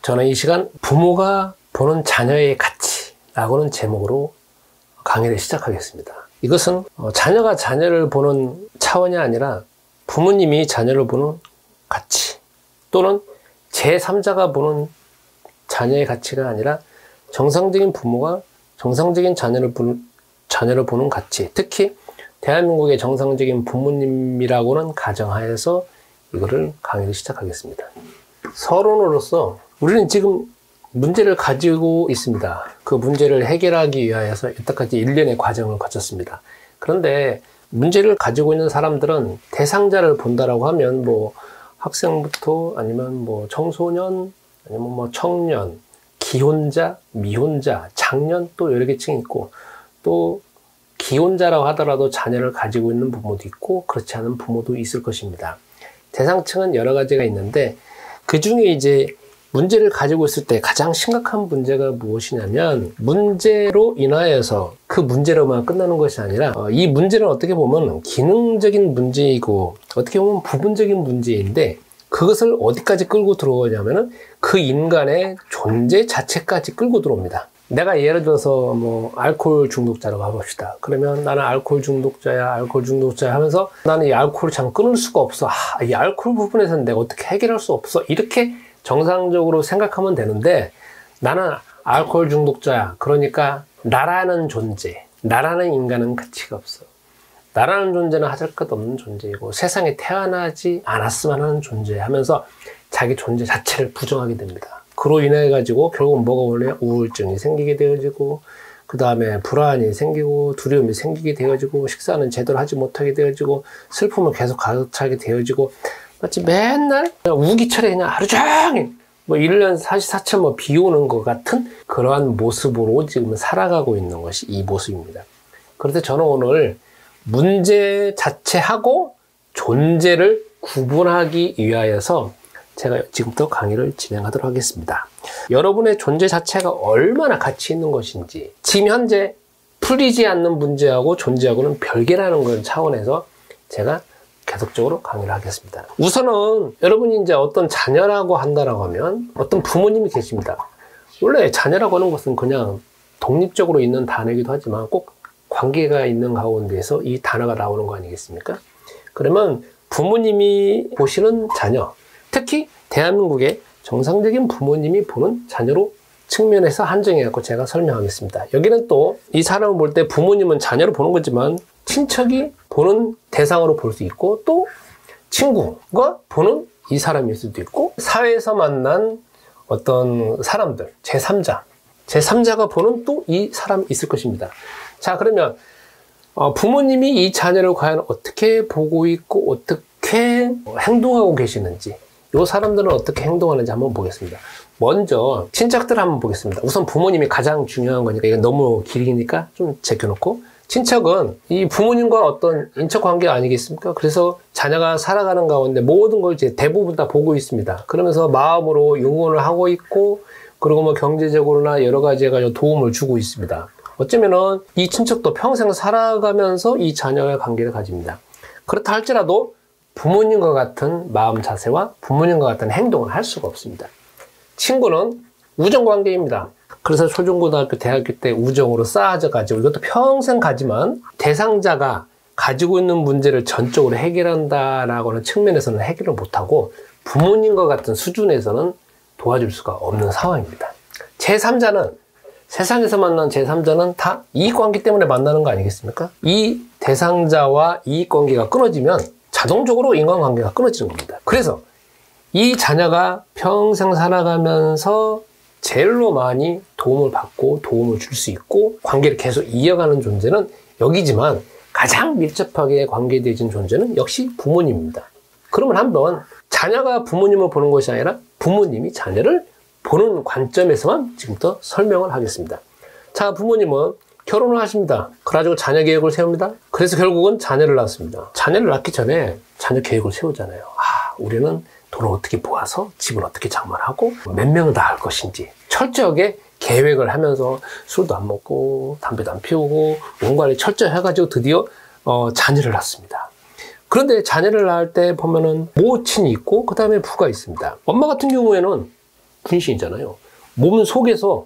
저는 이 시간 부모가 보는 자녀의 가치라고는 제목으로 강의를 시작하겠습니다. 이것은 자녀가 자녀를 보는 차원이 아니라 부모님이 자녀를 보는 가치, 또는 제3자가 보는 자녀의 가치가 아니라 정상적인 부모가 정상적인 자녀를 보는 가치, 특히 대한민국의 정상적인 부모님이라고는 가정하에서 이거를 강의를 시작하겠습니다. 서론으로서 우리는 지금 문제를 가지고 있습니다. 그 문제를 해결하기 위하여서 여태까지 일련의 과정을 거쳤습니다. 그런데 문제를 가지고 있는 사람들은 대상자를 본다라고 하면 뭐 학생부터 아니면 뭐 청소년 아니면 뭐 청년, 기혼자, 미혼자, 장년 또 여러 계층이 있고, 또 기혼자라고 하더라도 자녀를 가지고 있는 부모도 있고 그렇지 않은 부모도 있을 것입니다. 대상층은 여러 가지가 있는데 그 중에 이제 문제를 가지고 있을 때 가장 심각한 문제가 무엇이냐면, 문제로 인하여서 그 문제로만 끝나는 것이 아니라 이 문제는 어떻게 보면 기능적인 문제이고 어떻게 보면 부분적인 문제인데, 그것을 어디까지 끌고 들어오냐면은 그 인간의 존재 자체까지 끌고 들어옵니다. 내가 예를 들어서 뭐 알코올 중독자라고 해봅시다. 그러면 나는 알코올 중독자야 하면서 나는 이 알코올을 참 끊을 수가 없어. 이 알코올 부분에서는 내가 어떻게 해결할 수 없어. 이렇게 정상적으로 생각하면 되는데, 나는 알코올 중독자야. 그러니까 나라는 존재, 나라는 인간은 가치가 없어. 나라는 존재는 하잘 것 없는 존재이고 세상에 태어나지 않았으면 하는 존재 하면서 자기 존재 자체를 부정하게 됩니다. 그로 인해 가지고 결국 뭐가 오냐, 우울증이 생기게 되어지고, 그 다음에 불안이 생기고 두려움이 생기게 되어지고, 식사는 제대로 하지 못하게 되어지고, 슬픔을 계속 가득 차게 되어지고, 마치 맨날 우기철에 그냥 하루 종일 뭐 1년 44천 뭐 비 오는 것 같은 그러한 모습으로 지금 살아가고 있는 것이 이 모습입니다. 그래서 저는 오늘 문제 자체하고 존재를 구분하기 위하여서 제가 지금부터 강의를 진행하도록 하겠습니다. 여러분의 존재 자체가 얼마나 가치 있는 것인지, 지금 현재 풀리지 않는 문제하고 존재하고는 별개라는 그런 차원에서 제가 계속적으로 강의를 하겠습니다. 우선은 여러분이 이제 어떤 자녀라고 한다라고 하면 어떤 부모님이 계십니다. 원래 자녀라고 하는 것은 그냥 독립적으로 있는 단어이기도 하지만 꼭 관계가 있는 가운데서 이 단어가 나오는 거 아니겠습니까? 그러면 부모님이 보시는 자녀, 특히 대한민국의 정상적인 부모님이 보는 자녀로 측면에서 한정해갖고 제가 설명하겠습니다. 여기는 또 이 사람을 볼 때 부모님은 자녀로 보는 거지만 친척이 보는 대상으로 볼 수 있고, 또 친구가 보는 이 사람일 수도 있고, 사회에서 만난 어떤 사람들, 제3자가 보는 또 이 사람이 있을 것입니다. 자, 그러면 부모님이 이 자녀를 과연 어떻게 보고 있고 어떻게 행동하고 계시는지, 이 사람들은 어떻게 행동하는지 한번 보겠습니다. 먼저 친척들을 한번 보겠습니다. 우선 부모님이 가장 중요한 거니까 이건 너무 길이니까 좀 제껴놓고, 친척은 이 부모님과 어떤 인척관계 아니겠습니까? 그래서 자녀가 살아가는 가운데 모든 걸 이제 대부분 다 보고 있습니다. 그러면서 마음으로 응원을 하고 있고, 그리고 뭐 경제적으로나 여러 가지 해가지고 도움을 주고 있습니다. 어쩌면은 이 친척도 평생 살아가면서 이 자녀의 관계를 가집니다. 그렇다 할지라도 부모님과 같은 마음 자세와 부모님과 같은 행동을 할 수가 없습니다. 친구는 우정관계입니다. 그래서 초중고등학교, 대학교 때 우정으로 쌓아져가지고 이것도 평생 가지만, 대상자가 가지고 있는 문제를 전적으로 해결한다라고 하는 측면에서는 해결을 못하고 부모님과 같은 수준에서는 도와줄 수가 없는 상황입니다. 제3자는, 세상에서 만난 제3자는 다 이익관계 때문에 만나는 거 아니겠습니까? 이 대상자와 이익관계가 끊어지면 자동적으로 인간관계가 끊어지는 겁니다. 그래서 이 자녀가 평생 살아가면서 제일로 많이 도움을 받고 도움을 줄 수 있고 관계를 계속 이어가는 존재는 여기지만, 가장 밀접하게 관계되어진 존재는 역시 부모님입니다. 그러면 한번 자녀가 부모님을 보는 것이 아니라 부모님이 자녀를 보는 관점에서만 지금부터 설명을 하겠습니다. 자, 부모님은 결혼을 하십니다. 그래가지고 자녀 계획을 세웁니다. 그래서 결국은 자녀를 낳습니다. 자녀를 낳기 전에 자녀 계획을 세우잖아요. 우리는 돈을 어떻게 모아서 집을 어떻게 장만하고 몇 명을 낳을 것인지 철저하게 계획을 하면서 술도 안 먹고 담배도 안 피우고 뭔가를 철저히 해가지고 드디어 자녀를 낳습니다. 그런데 자녀를 낳을 때 보면은 모친이 있고 그 다음에 부가 있습니다. 엄마 같은 경우에는 분신이잖아요. 몸 속에서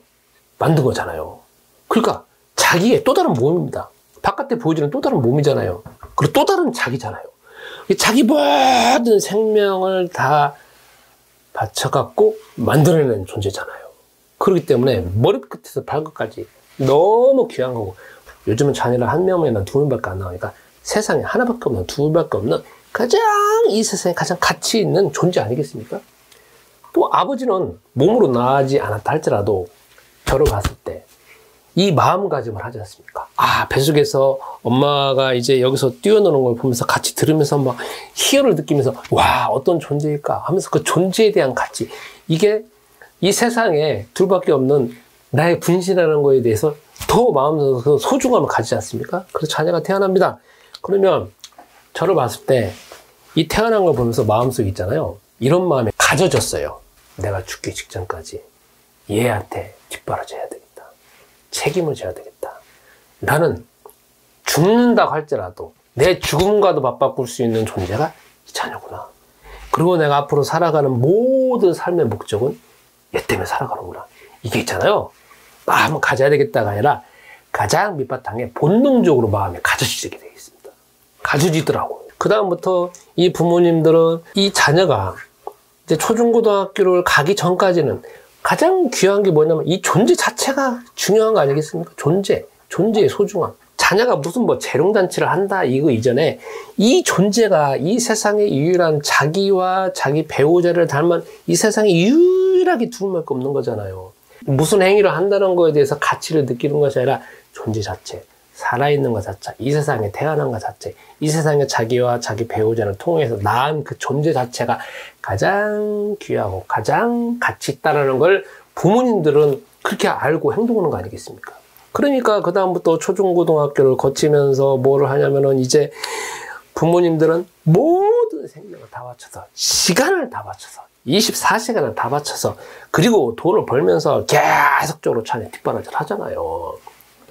만든 거잖아요. 그러니까 자기의 또 다른 몸입니다. 바깥에 보여지는 또 다른 몸이잖아요. 그리고 또 다른 자기잖아요. 자기 모든 생명을 다 바쳐갖고 만들어내는 존재잖아요. 그렇기 때문에 머리끝에서 발끝까지 너무 귀한 거고, 요즘은 자녀를 한 명이나 두 명밖에 안 나오니까 세상에 하나밖에 없는, 둘밖에 없는 가장 이 세상에 가장 가치 있는 존재 아니겠습니까? 또 아버지는 몸으로 나지 않았다 할지라도 저를 봤을 때 이 마음가짐을 하지 않습니까? 아, 뱃속에서 엄마가 이제 여기서 뛰어노는 걸 보면서 같이 들으면서 막 희열을 느끼면서 와, 어떤 존재일까 하면서 그 존재에 대한 가치, 이게 이 세상에 둘밖에 없는 나의 분신이라는 거에 대해서 더 마음속에서 소중함을 가지지 않습니까? 그래서 자녀가 태어납니다. 그러면 저를 봤을 때 이 태어난 걸 보면서 마음속에 있잖아요. 이런 마음이 가져졌어요. 내가 죽기 직전까지 얘한테 뒷바라져야 되겠다. 책임을 져야 되겠다. 나는 죽는다고 할지라도 내 죽음과도 맞바꿀 수 있는 존재가 이 자녀구나. 그리고 내가 앞으로 살아가는 모든 삶의 목적은 얘 때문에 살아가는구나. 이게 있잖아요. 마음을 가져야 되겠다가 아니라 가장 밑바탕에 본능적으로 마음이 가져지게 되어 있습니다. 가져지더라고요. 그 다음부터 이 부모님들은 이 자녀가 이제 초중고등학교를 가기 전까지는 가장 귀한 게 뭐냐면 이 존재 자체가 중요한 거 아니겠습니까? 존재의 소중함. 자녀가 무슨 뭐 재롱잔치를 한다 이거 이전에 이 존재가 이 세상의 유일한 자기와 자기 배우자를 닮은 이 세상에 유일하게 둘밖에 없는 거잖아요. 무슨 행위를 한다는 거에 대해서 가치를 느끼는 것이 아니라 존재 자체, 살아있는 것 자체, 이 세상에 태어난 것 자체, 이 세상에 자기와 자기 배우자를 통해서 낳은 그 존재 자체가 가장 귀하고 가장 가치 있다는 걸 부모님들은 그렇게 알고 행동하는 거 아니겠습니까? 그러니까 그 다음부터 초중고등학교를 거치면서 뭐를 하냐면은 이제 부모님들은 모든 생명을 다 바쳐서, 시간을 다 바쳐서, 24시간을 다 바쳐서, 그리고 돈을 벌면서 계속적으로 자녀 뒷바라지를 하잖아요.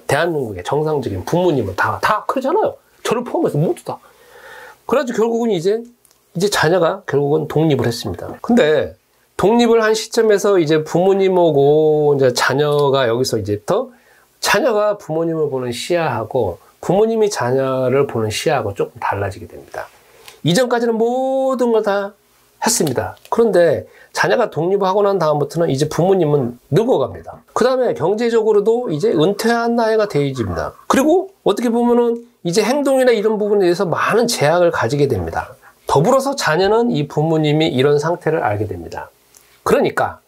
대한민국의 정상적인 부모님은 다 그러잖아요. 저를 포함해서 모두 다. 그래가지고 결국은 이제 자녀가 결국은 독립을 했습니다. 근데 독립을 한 시점에서 이제 부모님하고 이제 자녀가 여기서 이제부터 자녀가 부모님을 보는 시야하고 부모님이 자녀를 보는 시야하고 조금 달라지게 됩니다. 이전까지는 모든 걸 다 했습니다. 그런데 자녀가 독립을 하고 난 다음부터는 이제 부모님은 늙어갑니다. 그 다음에 경제적으로도 이제 은퇴한 나이가 되어집니다. 그리고 어떻게 보면은 이제 행동이나 이런 부분에 대해서 많은 제약을 가지게 됩니다. 더불어서 자녀는 이 부모님이 이런 상태를 알게 됩니다. 그러니까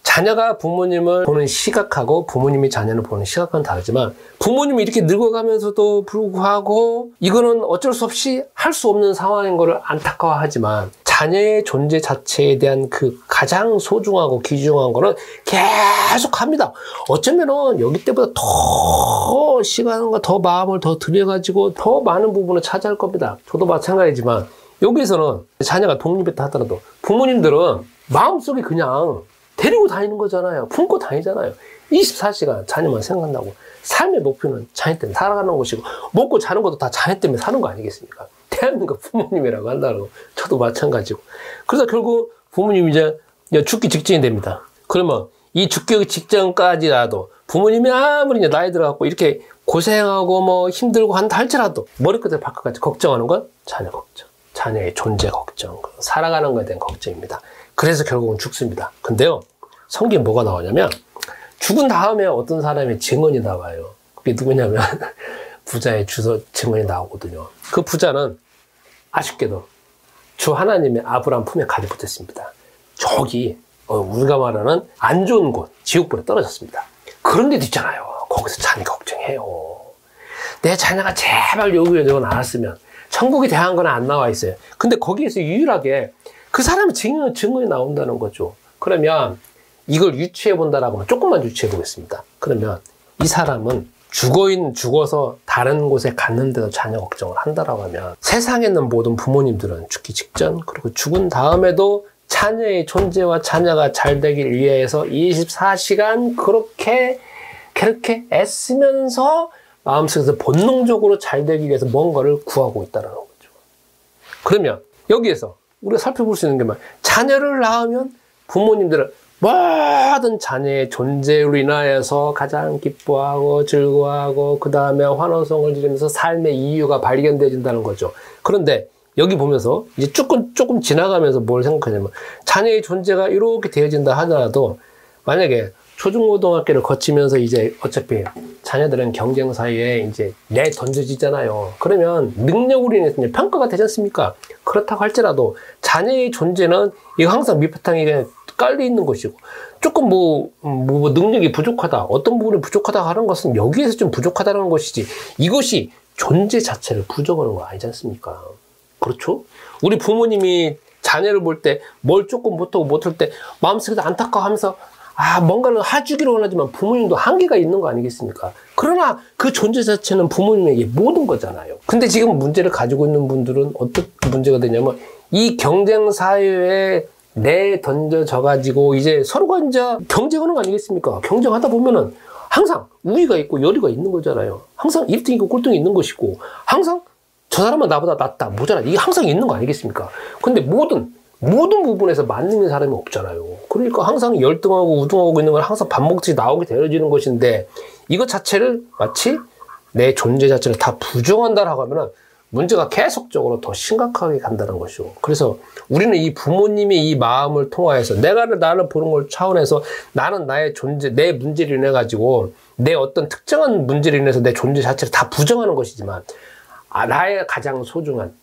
자녀가 부모님을 보는 시각하고 부모님이 자녀를 보는 시각은 다르지만 부모님이 이렇게 늙어가면서도 불구하고 이거는 어쩔 수 없이 할 수 없는 상황인 거를 안타까워하지만 자녀의 존재 자체에 대한 그 가장 소중하고 귀중한 거는 계속 합니다. 어쩌면은 여기 때보다 더 시간과 더 마음을 더 들여가지고 더 많은 부분을 차지할 겁니다. 저도 마찬가지지만 여기에서는 자녀가 독립했다 하더라도 부모님들은 마음속에 그냥 데리고 다니는 거잖아요. 품고 다니잖아요. 24시간 자녀만 생각한다고. 삶의 목표는 자녀 때문에 살아가는 것이고 먹고 자는 것도 다 자녀 때문에 사는 거 아니겠습니까? 대한민국 부모님이라고 한다는 거 저도 마찬가지고. 그래서 결국 부모님이 이제 죽기 직전이 됩니다. 그러면 이 죽기 직전까지라도 부모님이 아무리 이제 나이 들어갖고 이렇게 고생하고 뭐 힘들고 한다 할지라도 머리끝에 발끝까지 걱정하는 건 자녀 걱정. 자녀의 존재 걱정. 살아가는 것에 대한 걱정입니다. 그래서 결국은 죽습니다. 근데요, 성경에 뭐가 나오냐면 죽은 다음에 어떤 사람의 증언이 나와요. 그게 누구냐면 부자의 증언이 나오거든요. 그 부자는 아쉽게도 주 하나님의 아브라함 품에 가지 못했습니다. 저기 우리가 말하는 안 좋은 곳, 지옥불에 떨어졌습니다. 그런 데도 있잖아요. 거기서 자녀 걱정해요. 내 자녀가 제발 여기 나왔으면 천국에 대한 건 안 나와 있어요. 근데 거기에서 유일하게 그 사람의 증언이 나온다는 거죠. 그러면 이걸 유추해 본다라고 하면 조금만 유추해 보겠습니다. 그러면 이 사람은 죽어서 다른 곳에 갔는데도 자녀 걱정을 한다라고 하면 세상에 있는 모든 부모님들은 죽기 직전 그리고 죽은 다음에도 자녀의 존재와 자녀가 잘 되길 위해서 24시간 그렇게 애쓰면서 마음속에서 본능적으로 잘 되기 위해서 뭔가를 구하고 있다는 거죠. 그러면 여기에서 우리가 살펴볼 수 있는 게 뭐야? 자녀를 낳으면 부모님들은 모든 자녀의 존재로 인하여서 가장 기뻐하고 즐거워하고 그 다음에 환호성을 지르면서 삶의 이유가 발견되어진다는 거죠. 그런데 여기 보면서 이제 조금 지나가면서 뭘 생각하냐면 자녀의 존재가 이렇게 되어진다 하더라도 만약에 초중고등학교를 거치면서 이제 어차피 자녀들은 경쟁 사이에 이제 내던져지잖아요. 그러면 능력으로 인해서 이제 평가가 되지 않습니까? 그렇다고 할지라도 자녀의 존재는 이거 항상 밑바탕에 그냥 깔려 있는 것이고 조금 뭐 능력이 부족하다, 어떤 부분이 부족하다 하는 것은 여기에서 좀 부족하다는 것이지 이것이 존재 자체를 부정하는 거 아니지 않습니까? 그렇죠? 우리 부모님이 자녀를 볼 때 뭘 조금 못하고 못할 때 마음속에 안타까워하면서 뭔가를 해주기를 원하지만 부모님도 한계가 있는 거 아니겠습니까? 그러나 그 존재 자체는 부모님에게 모든 거잖아요. 근데 지금 문제를 가지고 있는 분들은 어떤 문제가 되냐면 이 경쟁 사회에 내던져져가지고 이제 서로가 이제 경쟁하는 거 아니겠습니까? 경쟁하다 보면은 항상 우위가 있고 열의가 있는 거잖아요. 항상 1등이 있고 꼴등이 있는 것이고 항상 저 사람은 나보다 낫다, 모자라 이게 항상 있는 거 아니겠습니까? 근데 모든 부분에서 맞는 사람이 없잖아요. 그러니까 항상 열등하고 우등하고 있는 건 항상 밥 먹듯이 나오게 되어지는 것인데 이것 자체를 마치 내 존재 자체를 다 부정한다라고 하면은 문제가 계속적으로 더 심각하게 간다는 것이죠. 그래서 우리는 이 부모님의 이 마음을 통하여서 나를 보는 걸 차원에서 나는 나의 존재, 내 문제를 인해 가지고 내 어떤 특정한 문제를 인해서 내 존재 자체를 다 부정하는 것이지만 나의 가장 소중한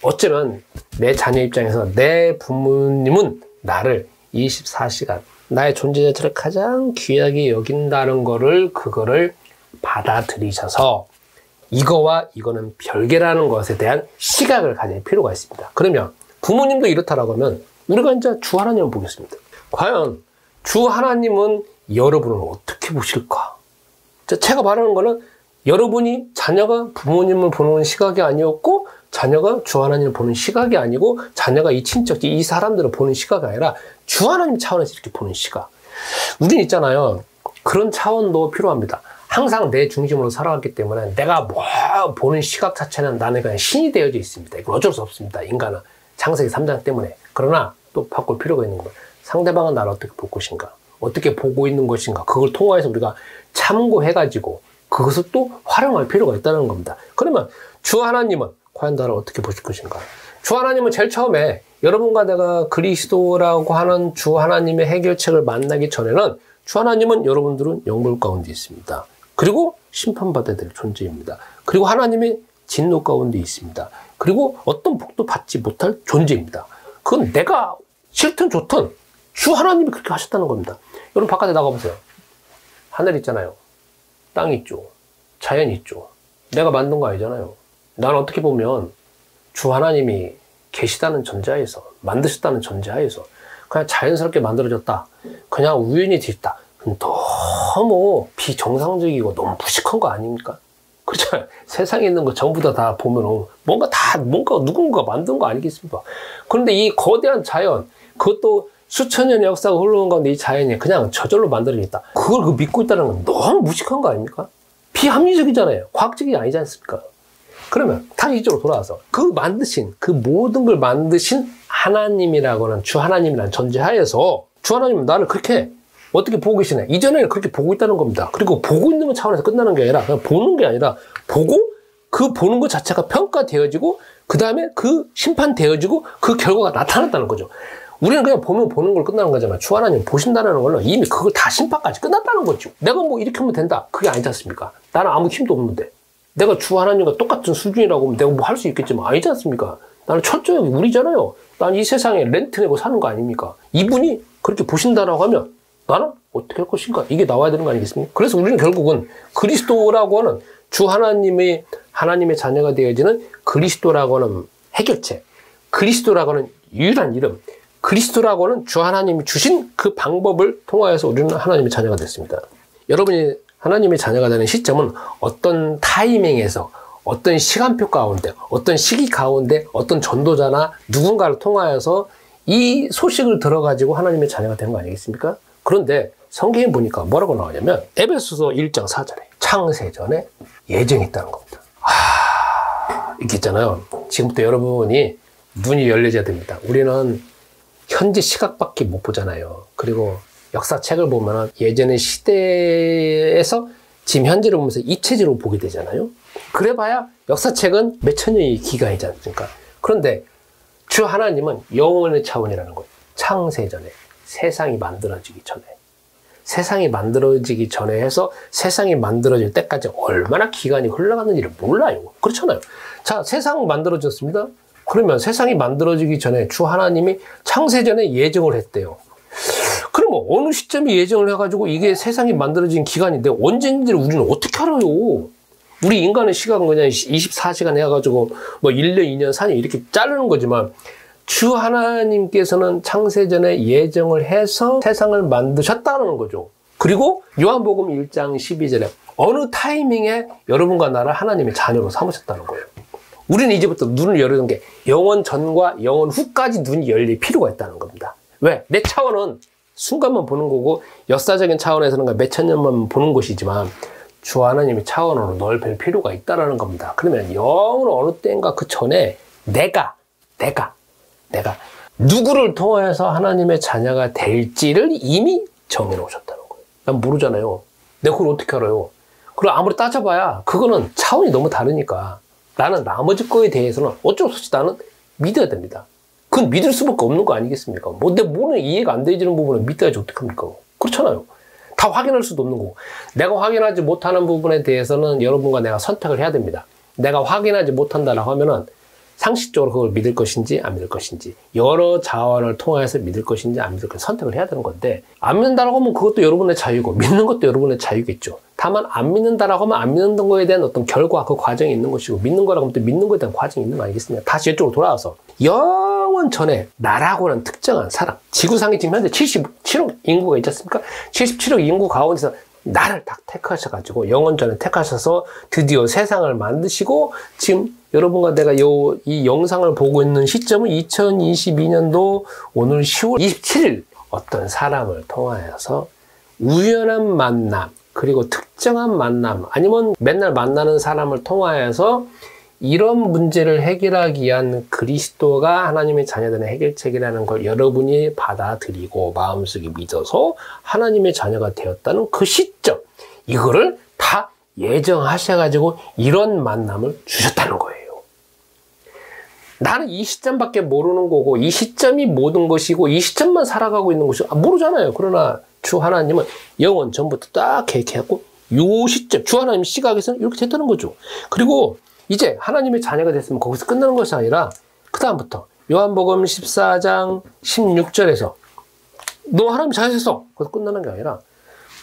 어쩌면 내 자녀 입장에서 내 부모님은 나를 24시간 나의 존재 자체를 가장 귀하게 여긴다는 그거를 받아들이셔서 이거와 이거는 별개라는 것에 대한 시각을 가질 필요가 있습니다. 그러면 부모님도 이렇다라고 하면 우리가 이제 주 하나님을 보겠습니다. 과연 주 하나님은 여러분을 어떻게 보실까? 제가 말하는 거는 여러분이 자녀가 부모님을 보는 시각이 아니었고 자녀가 주 하나님을 보는 시각이 아니고 자녀가 이 친척, 이 사람들을 보는 시각이 아니라 주 하나님 차원에서 이렇게 보는 시각. 우린 있잖아요. 그런 차원도 필요합니다. 항상 내 중심으로 살아왔기 때문에 내가 뭐 보는 시각 자체는 나는 그냥 신이 되어져 있습니다. 이건 어쩔 수 없습니다. 인간은. 창세기 3장 때문에. 그러나 또 바꿀 필요가 있는 거예요. 상대방은 나를 어떻게 볼 것인가? 어떻게 보고 있는 것인가? 그걸 통해서 우리가 참고해가지고 그것을 또 활용할 필요가 있다는 겁니다. 그러면 주 하나님은 과연 나를 어떻게 보실 것인가? 주 하나님은 제일 처음에 여러분과 내가 그리스도라고 하는 주 하나님의 해결책을 만나기 전에는 주 하나님은 여러분들은 영물 가운데 있습니다. 그리고 심판받아야 될 존재입니다. 그리고 하나님의 진노 가운데 있습니다. 그리고 어떤 복도 받지 못할 존재입니다. 그건 내가 싫든 좋든 주 하나님이 그렇게 하셨다는 겁니다. 여러분 바깥에 나가보세요. 하늘 있잖아요. 땅 있죠. 자연 있죠. 내가 만든 거 아니잖아요. 나는 어떻게 보면 주 하나님이 계시다는 전제하에서 만드셨다는 전제하에서 그냥 자연스럽게 만들어졌다. 그냥 우연히 됐다. 너무 비정상적이고 너무 무식한 거 아닙니까? 그렇죠? 세상에 있는 거 전부 다 보면은 뭔가 누군가 만든 거 아니겠습니까? 그런데 이 거대한 자연, 그것도 수천 년의 역사가 흘러온 가운데 이 자연이 그냥 저절로 만들어졌다. 그걸 믿고 있다는 건 너무 무식한 거 아닙니까? 비합리적이잖아요. 과학적이 아니지 않습니까? 그러면 다시 이쪽으로 돌아와서 그 모든 걸 만드신 하나님이라고는 주 하나님이라는 전제하에서 주 하나님은 나를 그렇게 어떻게 보고 계시네. 이전에는 그렇게 보고 있다는 겁니다. 그리고 보고 있는 것 차원에서 끝나는 게 아니라 그냥 보는 게 아니라 보고 그 보는 것 자체가 평가되어지고 그 다음에 그 심판되어지고 그 결과가 나타났다는 거죠. 우리는 그냥 보면 보는 걸 끝나는 거잖아요. 주 하나님 보신다는 걸로 이미 그걸 다 심판까지 끝났다는 거죠. 내가 뭐 이렇게 하면 된다. 그게 아니지 않습니까? 나는 아무 힘도 없는데. 내가 주 하나님과 똑같은 수준이라고 하면 내가 뭐 할 수 있겠지만 아니지 않습니까? 나는 철저히 우리잖아요. 난 이 세상에 렌트 내고 사는 거 아닙니까? 이분이 그렇게 보신다라고 하면 나는 어떻게 할 것인가? 이게 나와야 되는 거 아니겠습니까? 그래서 우리는 결국은 그리스도라고 하는 주 하나님의 자녀가 되어지는 그리스도라고 하는 해결책, 그리스도라고 하는 유일한 이름, 그리스도라고 하는 주 하나님이 주신 그 방법을 통하여서 우리는 하나님의 자녀가 됐습니다. 여러분이 하나님의 자녀가 되는 시점은 어떤 타이밍에서 어떤 시간표 가운데 어떤 시기 가운데 어떤 전도자나 누군가를 통하여서 이 소식을 들어가지고 하나님의 자녀가 된 거 아니겠습니까? 그런데 성경에 보니까 뭐라고 나오냐면 에베소서 1장 4절에 창세전에 예정이 있다는 겁니다. 이렇게 있잖아요. 지금부터 여러분이 눈이 열려져야 됩니다. 우리는 현재 시각밖에 못 보잖아요. 그리고 역사책을 보면 예전의 시대에서 지금 현재를 보면서 입체적으로 보게 되잖아요. 그래봐야 역사책은 몇천 년의 기간이지 않습니까? 그런데 주 하나님은 영원의 차원이라는 거예요. 창세전에, 세상이 만들어지기 전에. 세상이 만들어지기 전에 해서 세상이 만들어질 때까지 얼마나 기간이 흘러갔는지를 몰라요. 그렇잖아요. 자, 세상 만들어졌습니다. 그러면 세상이 만들어지기 전에 주 하나님이 창세전에 예정을 했대요. 그러면 어느 시점에 예정을 해가지고 이게 세상이 만들어진 기간인데 언제인지를 우리는 어떻게 알아요? 우리 인간의 시각은 그냥 24시간 해가지고 뭐 1년, 2년, 4년 이렇게 자르는 거지만 주 하나님께서는 창세전에 예정을 해서 세상을 만드셨다는 거죠. 그리고 요한복음 1장 12절에 어느 타이밍에 여러분과 나를 하나님의 자녀로 삼으셨다는 거예요. 우리는 이제부터 눈을 열는 게 영원 전과 영원 후까지 눈이 열릴 필요가 있다는 겁니다. 왜? 내 차원은 순간만 보는 거고 역사적인 차원에서는 몇천 년만 보는 것이지만 주 하나님의 차원으로 넓힐 필요가 있다는 겁니다. 그러면 영원 어느 때인가 그 전에 내가 누구를 통해서 하나님의 자녀가 될지를 이미 정해놓으셨다는 거예요. 난 모르잖아요. 내가 그걸 어떻게 알아요? 그리고 아무리 따져봐야 그거는 차원이 너무 다르니까 나는 나머지 거에 대해서는 어쩔 수 없이 나는 믿어야 됩니다. 그건 믿을 수밖에 없는 거 아니겠습니까? 뭐 내 몸에 이해가 안 되지는 부분은 믿어야지 어떡합니까? 그렇잖아요. 다 확인할 수도 없는 거고 내가 확인하지 못하는 부분에 대해서는 여러분과 내가 선택을 해야 됩니다. 내가 확인하지 못한다라고 하면은 상식적으로 그걸 믿을 것인지 안 믿을 것인지 여러 자원을 통해서 믿을 것인지 안 믿을 것인지 선택을 해야 되는 건데 안 믿는다라고 하면 그것도 여러분의 자유고 믿는 것도 여러분의 자유겠죠. 다만 안 믿는다라고 하면 안 믿는 거에 대한 어떤 결과 그 과정이 있는 것이고 믿는 거라고 하면 또 믿는 거에 대한 과정이 있는 거 아니겠습니까? 다시 이쪽으로 돌아와서 영원 전에 나라고 하는 특정한 사람 지구상에 지금 현재 77억 인구가 있지 않습니까? 77억 인구 가운데서 나를 딱 택하셔가지고 영원 전에 택하셔서 드디어 세상을 만드시고 지금 여러분과 내가 이 영상을 보고 있는 시점은 2022년도 오늘 10월 27일 어떤 사람을 통하여서 우연한 만남 그리고 특정한 만남 아니면 맨날 만나는 사람을 통하여서 이런 문제를 해결하기 위한 그리스도가 하나님의 자녀들의 해결책이라는 걸 여러분이 받아들이고 마음속에 믿어서 하나님의 자녀가 되었다는 그 시점 이거를 다 예정하셔가지고 이런 만남을 주셨다는 거예요. 나는 이 시점밖에 모르는 거고 이 시점이 모든 것이고 이 시점만 살아가고 있는 것이 모르잖아요. 그러나 주 하나님은 영원 전부터 딱 계획해갖고 요 시점 주 하나님 시각에서는 이렇게 됐다는 거죠. 그리고 이제 하나님의 자녀가 됐으면 거기서 끝나는 것이 아니라 그 다음부터 요한복음 14장 16절에서 너 하나님 자녀됐어. 거기서 끝나는 게 아니라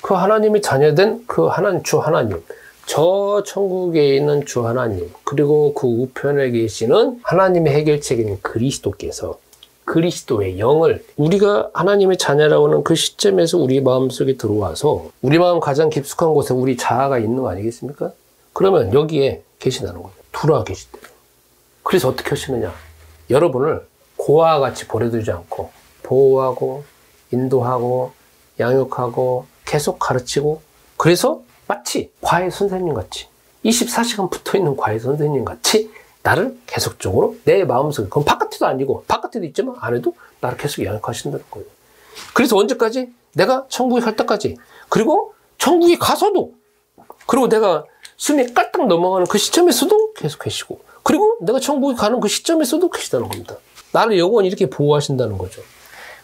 그 하나님의 자녀된 그 주 하나님 저 천국에 있는 주 하나님 그리고 그 우편에 계시는 하나님의 해결책인 그리스도께서 그리스도의 영을 우리가 하나님의 자녀라고 하는 그 시점에서 우리 마음속에 들어와서 우리 마음 가장 깊숙한 곳에 우리 자아가 있는 거 아니겠습니까? 그러면 여기에 계신다는 거예요. 들어와 계시대요. 그래서 어떻게 하시느냐? 여러분을 고아와 같이 버려두지 않고 보호하고 인도하고 양육하고 계속 가르치고 그래서 마치 과외 선생님 같이 24시간 붙어있는 과외 선생님 같이 나를 계속적으로 내 마음속에 그건 바깥에도 아니고 바깥에도 있지만 안에도 나를 계속 양육하신다는 거예요. 그래서 언제까지? 내가 천국에 갈 때까지 그리고 천국에 가서도 그리고 내가 숨이 깔딱 넘어가는 그 시점에서도 계속 계시고 그리고 내가 천국에 가는 그 시점에서도 계시다는 겁니다. 나를 영원히 이렇게 보호하신다는 거죠.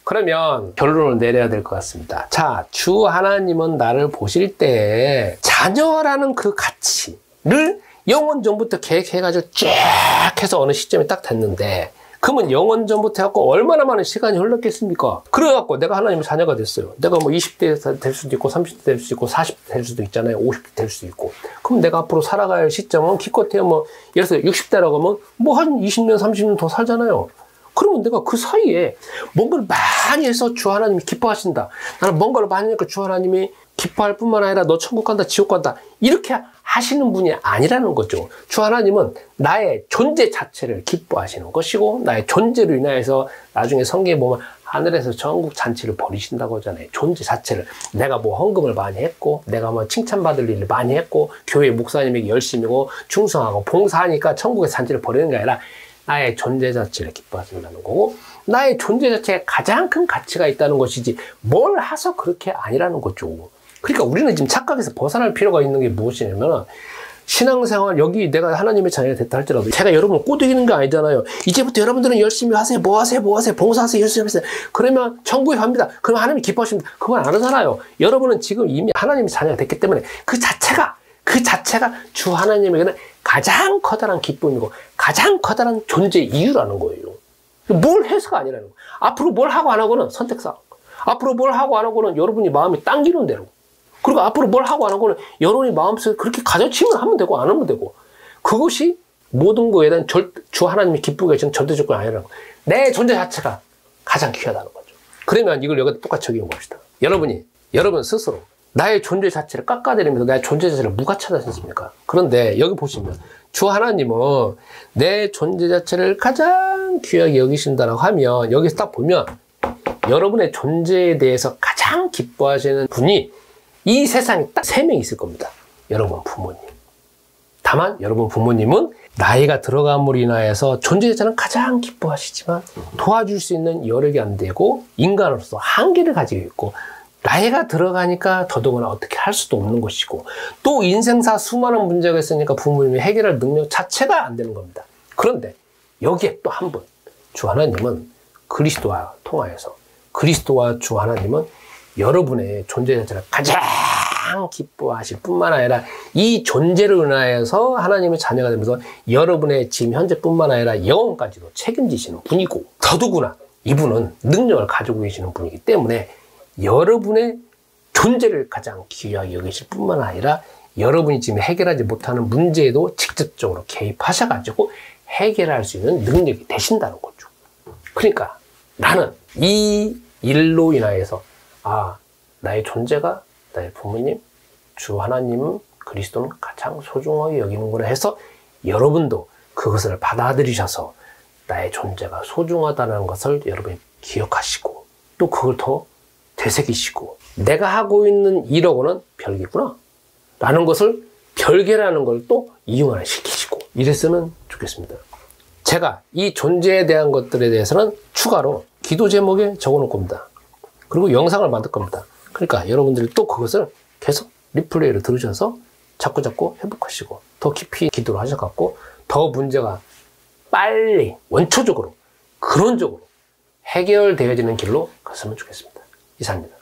그러면 결론을 내려야 될 것 같습니다. 자, 주 하나님은 나를 보실 때 자녀라는 그 가치를 영원 전부터 계획해가지고 쫙 해서 어느 시점에 딱 됐는데 그러면 영원 전부터 해갖고 얼마나 많은 시간이 흘렀겠습니까? 그래갖고 내가 하나님의 자녀가 됐어요. 내가 뭐 20대 될 수도 있고 30대 될 수도 있고 40대 될 수도 있잖아요. 50대 될 수도 있고. 그럼 내가 앞으로 살아갈 시점은 기껏해야 뭐 예를 들어서 60대라고 하면 뭐 한 20년 30년 더 살잖아요. 그러면 내가 그 사이에 뭔가를 많이 해서 주 하나님이 기뻐하신다. 나는 뭔가를 많이 하니까 주 하나님이 기뻐할 뿐만 아니라 너 천국 간다 지옥 간다 이렇게 하시는 분이 아니라는 거죠. 주 하나님은 나의 존재 자체를 기뻐하시는 것이고 나의 존재로 인하여서 나중에 성경에 보면 하늘에서 전국 잔치를 벌이신다고 하잖아요. 존재 자체를 내가 뭐 헌금을 많이 했고 내가 뭐 칭찬받을 일을 많이 했고 교회 목사님에게 열심히고 충성하고 봉사하니까 천국의 잔치를 벌이는 게 아니라 나의 존재 자체를 기뻐하신다는 거고 나의 존재 자체에 가장 큰 가치가 있다는 것이지 뭘 해서 그렇게 아니라는 거죠. 그러니까 우리는 지금 착각에서 벗어날 필요가 있는 게 무엇이냐면 신앙생활, 여기 내가 하나님의 자녀가 됐다 할지라도 제가 여러분을 꼬드기는 게 아니잖아요. 이제부터 여러분들은 열심히 하세요. 뭐 하세요? 봉사하세요. 열심히 하세요. 그러면 천국에 갑니다. 그러면 하나님이 기뻐하십니다. 그건 안 하잖아요. 여러분은 지금 이미 하나님의 자녀가 됐기 때문에 그 자체가 주 하나님에게는 가장 커다란 기쁨이고 가장 커다란 존재 이유라는 거예요. 뭘 해서가 아니라는 거예요. 앞으로 뭘 하고 안 하고는 선택사항. 앞으로 뭘 하고 안 하고는 여러분이 마음이 당기는 대로. 그리고 앞으로 뭘 하고 안 하고는 여러분이 마음속에 그렇게 가져치면 하면 되고 안 하면 되고. 그것이 모든 거에 대한 주 하나님이 기쁘게 하시는 절대 조건이 아니라는 거예요. 내 존재 자체가 가장 귀하다는 거죠. 그러면 이걸 여기다 똑같이 적용해 봅시다. 여러분 스스로 나의 존재 자체를 깎아내리면서 나의 존재 자체를 무가치하셨습니까? 그런데 여기 보시면 주 하나님은 내 존재 자체를 가장 귀하게 여기신다라고 하면 여기서 딱 보면 여러분의 존재에 대해서 가장 기뻐하시는 분이 이 세상에 딱 3명 있을 겁니다. 여러분 부모님. 다만 여러분 부모님은 나이가 들어감으로 인하여서 존재 자체는 가장 기뻐하시지만 도와줄 수 있는 여력이 안 되고 인간으로서 한계를 가지고 있고 나이가 들어가니까 더더구나 어떻게 할 수도 없는 것이고 또 인생사 수많은 문제가 있으니까 부모님이 해결할 능력 자체가 안 되는 겁니다. 그런데 여기에 또 한 분, 주 하나님은 그리스도와 통하여서 그리스도와 주 하나님은 여러분의 존재 자체를 가장 기뻐하실 뿐만 아니라 이 존재를 인하여서 하나님의 자녀가 되면서 여러분의 지금 현재뿐만 아니라 영원까지도 책임지시는 분이고 더더구나 이분은 능력을 가지고 계시는 분이기 때문에 여러분의 존재를 가장 귀하게 여기실 뿐만 아니라 여러분이 지금 해결하지 못하는 문제에도 직접적으로 개입하셔가지고 해결할 수 있는 능력이 되신다는 거죠. 그러니까 나는 이 일로 인하여서 나의 존재가 나의 부모님, 주 하나님, 그리스도는 가장 소중하게 여기는구나 해서 여러분도 그것을 받아들이셔서 나의 존재가 소중하다는 것을 여러분이 기억하시고 또 그걸 더 되새기시고 내가 하고 있는 일하고는 별개구나 라는 것을 별개라는 걸 또 이용을 시키시고 이랬으면 좋겠습니다. 제가 이 존재에 대한 것들에 대해서는 추가로 기도 제목에 적어 놓을 겁니다. 그리고 영상을 만들 겁니다. 그러니까 여러분들이 또 그것을 계속 리플레이를 들으셔서 자꾸 회복하시고 더 깊이 기도를 하셔갖고 더 문제가 빨리 원초적으로 근원적으로 해결되어지는 길로 갔으면 좋겠습니다. 이상입니다.